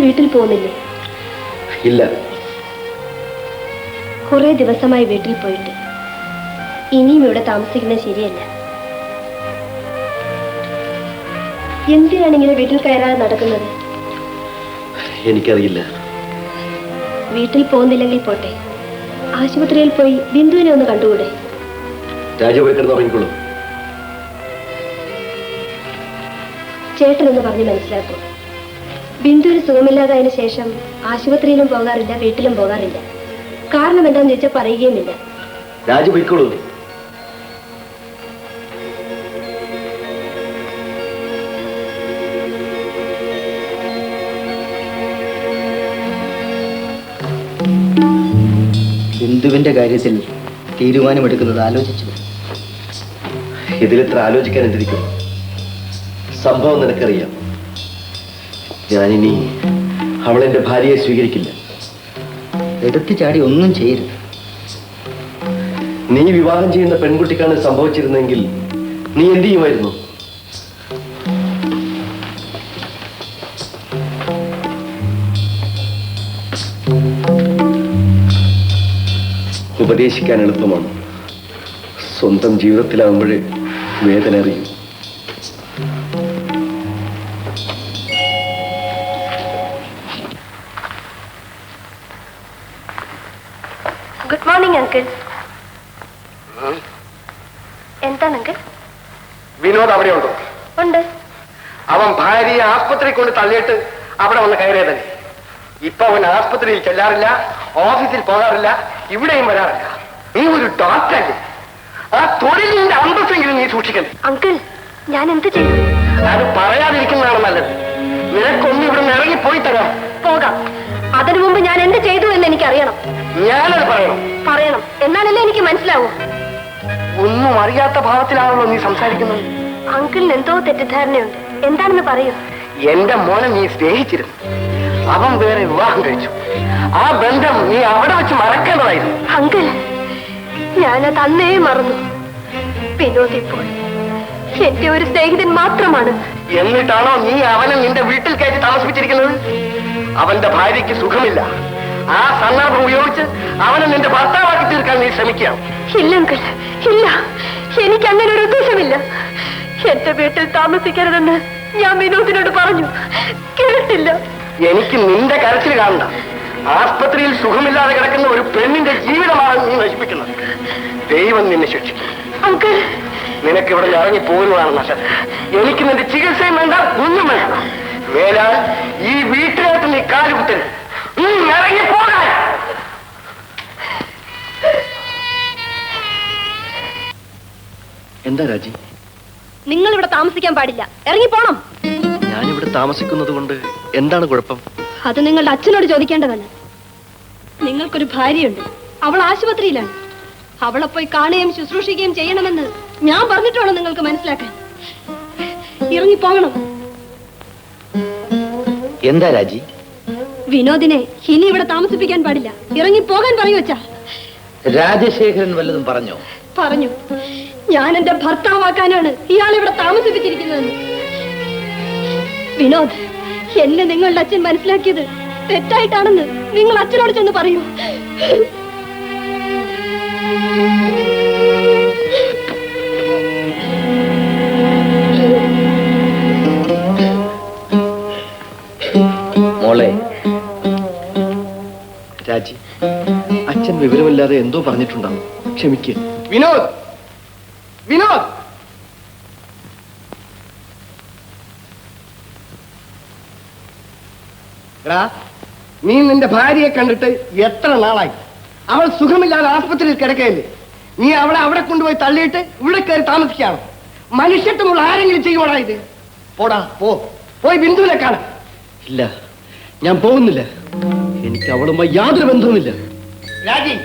വീട്ടിൽ പോകുന്നില്ലേ? ഇല്ല. കുറെ ദിവസമായി വീട്ടിൽ പോയിട്ട് ഇനിയും ഇവിടെ താമസിക്കുന്നത് ശരിയല്ല. എന്തിനാണ് ഇങ്ങനെ വീട്ടിൽ കയറാതെ നടക്കുന്നത്? എനിക്കറിയില്ല. വീട്ടിൽ പോകുന്നില്ലെങ്കിൽ പോട്ടെ, ആശുപത്രിയിൽ പോയി ബിന്ദുവിനെ ഒന്ന് കണ്ടുകൂടെ? രാജ പോയി കിടന്ന് ഉറങ്ങിക്കോളൂ. ചേട്ടനെന്ന് പറഞ്ഞ് മനസ്സിലാക്കൂ. ബിന്ദുവിന് സുഖമില്ലാതായതിനു ശേഷം ആശുപത്രിയിലും പോകാറില്ല, വീട്ടിലും പോകാറില്ല. കാരണം എന്താണെന്ന് ചോദിച്ചാൽ പറയുകയുമില്ല. രാജ പോയിക്കോളൂ. ബിന്ദുവിന്റെ കാര്യത്തിൽ തീരുമാനമെടുക്കുന്നത് ആലോചിച്ചു. ഇതിലിത്ര ആലോചിക്കാൻ എന്തിരിക്കും? സംഭവം നിനക്കറിയാം. ഞാനിനി അവളെന്റെ ഭാര്യയെ സ്വീകരിക്കില്ല. എടുത്തു ചാടി ഒന്നും ചെയ്യരുത്. നീ വിവാഹം ചെയ്യുന്ന പെൺകുട്ടിക്കാണ് സംഭവിച്ചിരുന്നെങ്കിൽ നീ എന്ത് ചെയ്യുമായിരുന്നു? ഉപദേശിക്കാൻ എളുപ്പമാണ്, സ്വന്തം ജീവിതത്തിലാവുമ്പോഴേ വേദന അറിയും. Good morning uncle. എന്താണ് അങ്കിൾ? വിനോദ് അവിടെ ഉണ്ടോ? ഉണ്ട്. അവൻ ഭാര്യയെ ആസ്പത്രി കൊണ്ട് തള്ളിയിട്ട് അവിടെ വന്ന് കയറിയതല്ലേ. ഇപ്പൊ അവൻ ആസ്പത്രിയിൽ ചെല്ലാറില്ല, ഓഫീസിൽ പോകാറില്ല, ഇവിടെയും വരാറില്ല. നീ ഒരു ഡോക്ടറല്ലേ, ആ തൊഴിലിന്റെ അന്തസ്സെങ്കിലും നീ സൂക്ഷിക്കണ്ടേ? അങ്കിൾ, ഞാൻ എന്ത് ചെയ്തു? അത് പറയാതിരിക്കുന്നതാണ് നല്ലത്. നിനക്കൊന്നും ഇവിടെ നിന്ന് ഇറങ്ങിപ്പോയി തരാം. പോകാം. അതിനു മുമ്പ് ഞാൻ എന്ത് ചെയ്തു എന്ന് എനിക്ക് അറിയണം. ഞാനത് പറയണം. എന്നാലല്ലേ എനിക്ക് മനസ്സിലാവൂ. ഒന്നും അറിയാത്ത ഭാവത്തിലാണല്ലോ നീ സംസാരിക്കുന്നത്. അങ്കിളിന് എന്തോ തെറ്റിദ്ധാരണയുണ്ട്. എന്താണെന്ന് പറയൂ. എന്റെ മോനെ നീ സ്നേഹിച്ചിരുന്നു, അവൻ വേറെ വിവാഹം കഴിച്ചു. ആ ബന്ധം നീ അവിടെ വെച്ച് മറക്കേണ്ടതായിരുന്നു. അങ്കിൾ, ഞാനത് അന്നേ മറന്നു. വിനോദ് ഇപ്പോൾ എന്റെ ഒരു സ്നേഹിതൻ മാത്രമാണ്. എന്നിട്ടാണോ നീ അവനെ നിന്റെ വീട്ടിൽ കയറ്റി താമസിപ്പിച്ചിരിക്കുന്നത്? അവന്റെ ഭാര്യയ്ക്ക് സുഖമില്ല. ആ സന്ദർഭം ഉപയോഗിച്ച് അവനെ നിന്റെ ഭർത്താവാക്കി തീർക്കാൻ നീ ശ്രമിക്കാം. ഇല്ല അങ്കിൾ, ഇല്ല. എനിക്ക് അങ്ങനെ ഒരു ഉദ്ദേശമില്ല. എന്റെ വീട്ടിൽ താമസിക്കരുതെന്ന് ഞാൻ വിനോദിനോട് പറഞ്ഞു, കേട്ടില്ല. എനിക്ക് നിന്റെ കരച്ചിൽ കാണണ്ട. ആസ്പത്രിയിൽ സുഖമില്ലാതെ കിടക്കുന്ന ഒരു പെണ്ണിന്റെ ജീവിതമാണ് നീ നശിപ്പിക്കുന്നത്. ദൈവം നിന്നെ ശിക്ഷിക്കും. അങ്കിൾ, നിനക്ക് ഇവിടെ ഇറങ്ങി പോകുന്നതാണ് നല്ലത്. എനിക്ക് നിന്റെ ചികിത്സയും വേണ്ട, ഒന്നും വേണ്ട. മേലാൽ ഈ വീട്ടിനകത്ത് നീ കാലുകുത്തരുത്. ഇറങ്ങി പോകാൻ. എന്താ രാജി? നിങ്ങൾ ഇവിടെ താമസിക്കാൻ പാടില്ല, ഇറങ്ങിപ്പോണം. ഞാനിവിടെ താമസിക്കുന്നത് കൊണ്ട് എന്താണ് കുഴപ്പം? അത് നിങ്ങളുടെ അച്ഛനോട് ചോദിക്കേണ്ടതാണ്. നിങ്ങൾക്കൊരു ഭാര്യയുണ്ട്, അവൾ ആശുപത്രിയിലാണ്. അവളെ പോയി കാണുകയും ശുശ്രൂഷിക്കുകയും ചെയ്യണമെന്ന് ഞാൻ പറഞ്ഞിട്ടാണോ നിങ്ങൾക്ക് മനസ്സിലാക്കാൻ? ഇറങ്ങിപ്പോകണം. എന്താ രാജി? വിനോദിനെ ഇനി ഇവിടെ താമസിപ്പിക്കാൻ പാടില്ല, ഇറങ്ങിപ്പോകാൻ പറയൂ അച്ഛാ. രാജശേഖരൻ വല്ലതും പറഞ്ഞോ? പറഞ്ഞു. ഞാൻ എന്റെ ഭർത്താവാക്കാനാണ് ഇയാൾ ഇവിടെ താമസിപ്പിച്ചിരിക്കുന്നതെന്ന്. വിനോദ്, എന്നെ നിങ്ങളുടെ അച്ഛൻ മനസ്സിലാക്കിയത് തെറ്റായിട്ടാണെന്ന് നിങ്ങൾ അച്ഛനോട് ചെന്ന് പറയൂ. മോളെ. രാജി, അച്ഛൻ വിവരമില്ലാതെ എന്തോ പറഞ്ഞിട്ടുണ്ടാവും, ക്ഷമിക്കുക. വിനോദ്, വിനോദ്, നീ നിന്റെ ഭാര്യയെ കണ്ടിട്ട് എത്ര നാളായി? അവൾ സുഖമില്ലാതെ ആസ്പത്രിയിൽ കിടക്കയല്ലേ. നീ അവളെ അവിടെ കൊണ്ടുപോയി തള്ളിയിട്ട് ഇവിടെ കയറി താമസിക്കുകയാണ്. മനുഷ്യത്വമുള്ള ആരെങ്കിലും ചെയ്യുവാടാ ഇത്? പോടാ, പോയി ബിന്ദുവിനെ കാണാം. ഇല്ല, ഞാൻ പോകുന്നില്ല. എനിക്ക് അവളുമായി യാതൊരു ബന്ധവുമില്ല. രാജി,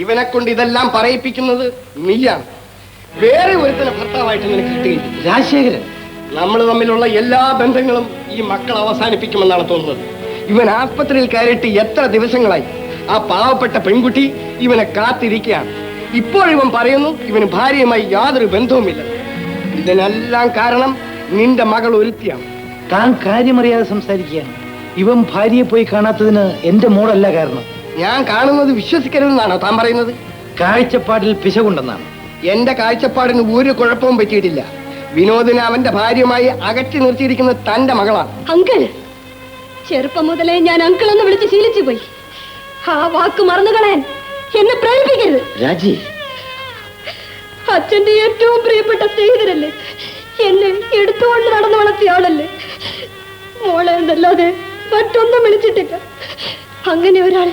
ഇവനെ കൊണ്ട് ഇതെല്ലാം പറയിപ്പിക്കുന്നത് നീയാണ്. വേറെ ഒരുത്തനെ ഭർത്താവായിട്ട് നിനക്ക് കിട്ടുകയില്ല. രാജശേഖരൻ, നമ്മൾ തമ്മിലുള്ള എല്ലാ ബന്ധങ്ങളും ഈ മക്കൾ അവസാനിപ്പിക്കുമെന്നാണ് തോന്നുന്നത്. ഇവൻ ആസ്പത്രിയിൽ കയറിയിട്ട് എത്ര ദിവസങ്ങളായി? ആ പാവപ്പെട്ട പെൺകുട്ടി ഇവനെ കാത്തിരിക്കുകയാണ്. ഇപ്പോഴിവൻ പറയുന്നു ഇവന് ഭാര്യയുമായി യാതൊരു ബന്ധവുമില്ല. ഇതിനെല്ലാം കാരണം നിന്റെ മകൾ ഒരുത്തിയാണ്. താൻ കാര്യമറിയാതെ സംസാരിക്കുകയാണ്. ഇവൻ ഭാര്യയെ പോയി കാണാത്തതിന് എന്റെ മോളല്ല കാരണം. ഞാൻ കാണുന്നത് വിശ്വസിക്കരുതെന്നാണോ താൻ പറയുന്നത്? കാഴ്ചപ്പാടിൽ പിശകുണ്ടെന്നാണ്. എന്റെ കാഴ്ചപ്പാടിന് ഒരു കുഴപ്പവും പറ്റിയിട്ടില്ല. വിനോദിനെ അവന്റെ ഭാര്യയുമായി അകറ്റി നിർത്തിയിരിക്കുന്നത് തന്റെ മകളാണ്. അങ്കിൾ, ചെറുപ്പം മുതലേ ഞാൻ അങ്കിൾ എന്ന് വിളിച്ച് ശീലിച്ചു പോയി. ആ വാക്ക് മറന്നു കളയാൻ എന്നെ പ്രേരിപ്പിക്കരുത്. രാജി, അച്ഛന്റെ ഏറ്റവും പ്രിയപ്പെട്ട സ്നേഹിതരല്ലേ, എന്നെ എടുത്തുകൊണ്ട് നടന്നു വളർത്തിയ ആളല്ലേ. മോളെ എന്നല്ലാതെ മറ്റൊന്നും വിളിച്ചിട്ടില്ല. അങ്ങനെ ഒരാൾ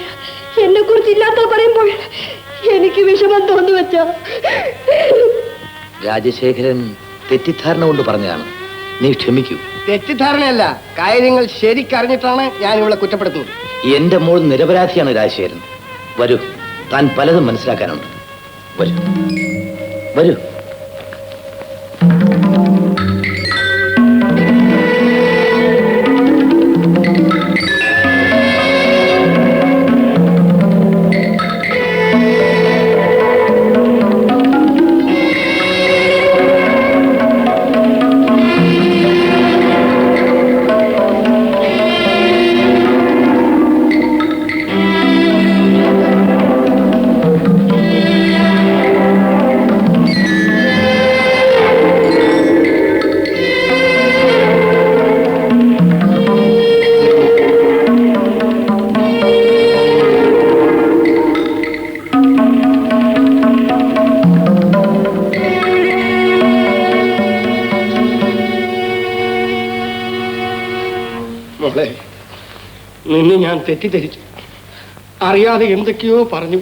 എന്നെ കുറിച്ച് ഇല്ലാത്ത പറയുമ്പോൾ എനിക്ക് വിഷമം തോന്നുവച്ച. രാജശേഖരൻ തെറ്റിദ്ധാരണ കൊണ്ട് പറഞ്ഞതാണ്. നീ ക്ഷമിക്കൂ. തെറ്റിദ്ധാരണയല്ല, കാര്യങ്ങൾ ശരിക്കറിഞ്ഞിട്ടാണ് ഞാൻ ഇവളെ കുറ്റപ്പെടുത്തുന്നത്. എന്റെ മോൾ നിരപരാധിയാണ് രാജശേഖരൻ. വരൂ, താൻ പലതും മനസ്സിലാക്കാനുണ്ട്. വരൂ വരൂ. മോളെ, നിന്നെ ഞാൻ തെറ്റിദ്ധരിച്ചു. അറിയാതെ എന്തൊക്കെയോ പറഞ്ഞു.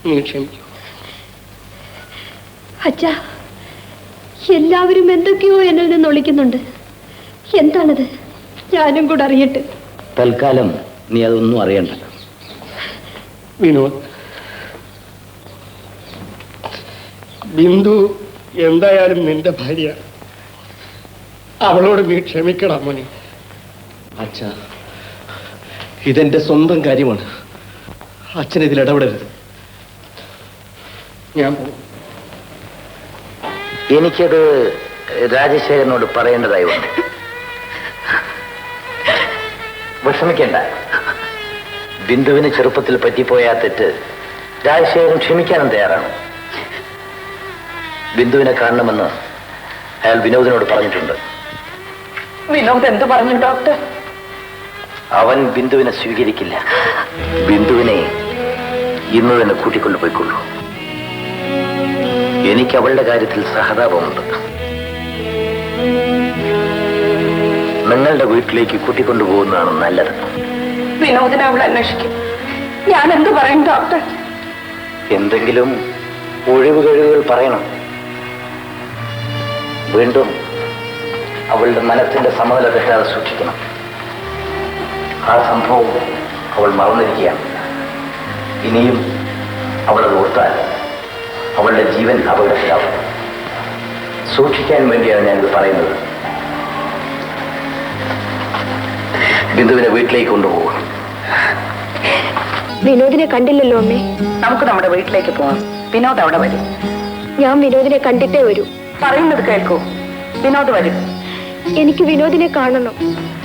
നീ ക്ഷമിക്കൂ. അച്ഛാ, എല്ലാവരും എന്തൊക്കെയോ എന്നിൽ നിന്ന് ഒളിക്കുന്നുണ്ട്. എന്താണത്? ഞാനും കൂടെ അറിയട്ടെ. തൽക്കാലം നീ അതൊന്നും അറിയണ്ട. വിനോദ്, ബിന്ദു എന്തായാലും നിന്റെ ഭാര്യ. അവളോട് നീ ക്ഷമിക്കണം മോനെ. അച്ഛാ, ഇതെന്റെ സ്വന്തം കാര്യമാണ്. അച്ഛൻ ഇതിൽ ഇടപെടരുത്. ഞാൻ പോകും. എനിക്കത് രാജശേഖരനോട് പറയേണ്ടതായി വന്നു. വിഷമിക്കണ്ട. ബിന്ദുവിന് ചെറുപ്പത്തിൽ പറ്റിപ്പോയ ആ തെറ്റ് രാജശേഖരൻ ക്ഷമിക്കാനും തയ്യാറാണ്. ബിന്ദുവിനെ കാണണമെന്ന് അയാൾ വിനോദിനോട് പറഞ്ഞിട്ടുണ്ട്. വിനോദ് എന്ത് പറഞ്ഞു ഡോക്ടർ? അവൻ ബിന്ദുവിനെ സ്വീകരിക്കില്ല. ബിന്ദുവിനെ ഇന്ന് തന്നെ കൂട്ടിക്കൊണ്ടുപോയിക്കൊള്ളൂ. എനിക്ക് അവളുടെ കാര്യത്തിൽ സഹതാപമുണ്ട്. നിങ്ങളുടെ വീട്ടിലേക്ക് കൂട്ടിക്കൊണ്ടുപോകുന്നതാണ് നല്ലത്. വിനോദിനെ അവൾ അന്വേഷിക്കും. ഞാൻ എന്ത് പറയും ഡോക്ടർ? എന്തെങ്കിലും ഒഴിവ് കഴിവുകൾ പറയണം. വീണ്ടും അവളുടെ മനസ്സിന്റെ സമനില തെറ്റാതെ സൂക്ഷിക്കണം. ആ സംഭവം അവൾ മറന്നിരിക്കുകയാണ്. ഇനിയും അവളത് ഓർത്താൽ അവളുടെ ജീവൻ അപകടത്തിലാവും. സൂക്ഷിക്കാൻ വേണ്ടിയാണ് ഞാനിത് പറയുന്നത്. ബിന്ദുവിനെ വീട്ടിലേക്ക് കൊണ്ടുപോകും. വിനോദിനെ കണ്ടില്ലല്ലോ അമ്മേ. നമുക്ക് നമ്മുടെ വീട്ടിലേക്ക് പോവാം. വിനോദ് അവിടെ വരും. ഞാൻ വിനോദിനെ കണ്ടിട്ടേ വരൂ. പറയുന്നത് കേൾക്കൂ. വിനോദ് വരും. എനിക്ക് വിനോദിനെ കാണണം.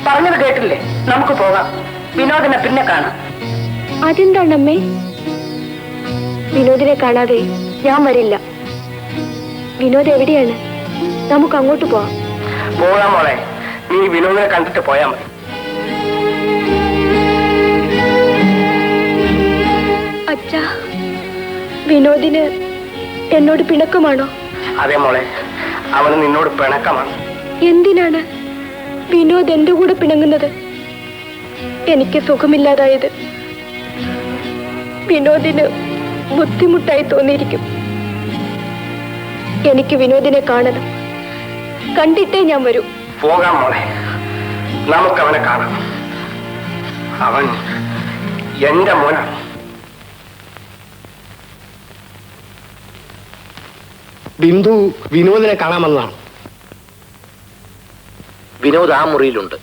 പറഞ്ഞത് കേട്ടില്ലേ? നമുക്ക് പോകാം. വിനോദിനെ പിന്നെ കാണാം. അതെന്താണ് അമ്മേ? വിനോദിനെ കാണാതെ ഞാൻ വരില്ല. വിനോദ് എവിടെയാണ്? നമുക്ക് അങ്ങോട്ട് പോവാം. പോകാം മോളെ. നീ വിനോദിനെ കണ്ടിട്ട് പോയാൽ മതി. അച്ഛാ, വിനോദിന് എന്നോട് പിണക്കമാണോ? അതെ മോളെ, അവന് നിന്നോട് പിണക്കമാണ്. എന്തിനാണ് വിനോദ് എന്റെ കൂടെ പിണങ്ങുന്നത്? എനിക്ക് സുഖമില്ലാതായത് വിനോദിന് ബുദ്ധിമുട്ടായി തോന്നിയിരിക്കും. എനിക്ക് വിനോദിനെ കാണണം. കണ്ടിട്ടേ ഞാൻ വരൂ. പോകാം മോളെ, നമുക്കവനെ കാണാം. അവൻ എന്റെ മോനാണ്. ബിന്ദു വിനോദിനെ കാണാമെന്നാണ്. വിനോദ് ആ മുറിയിലുണ്ട്.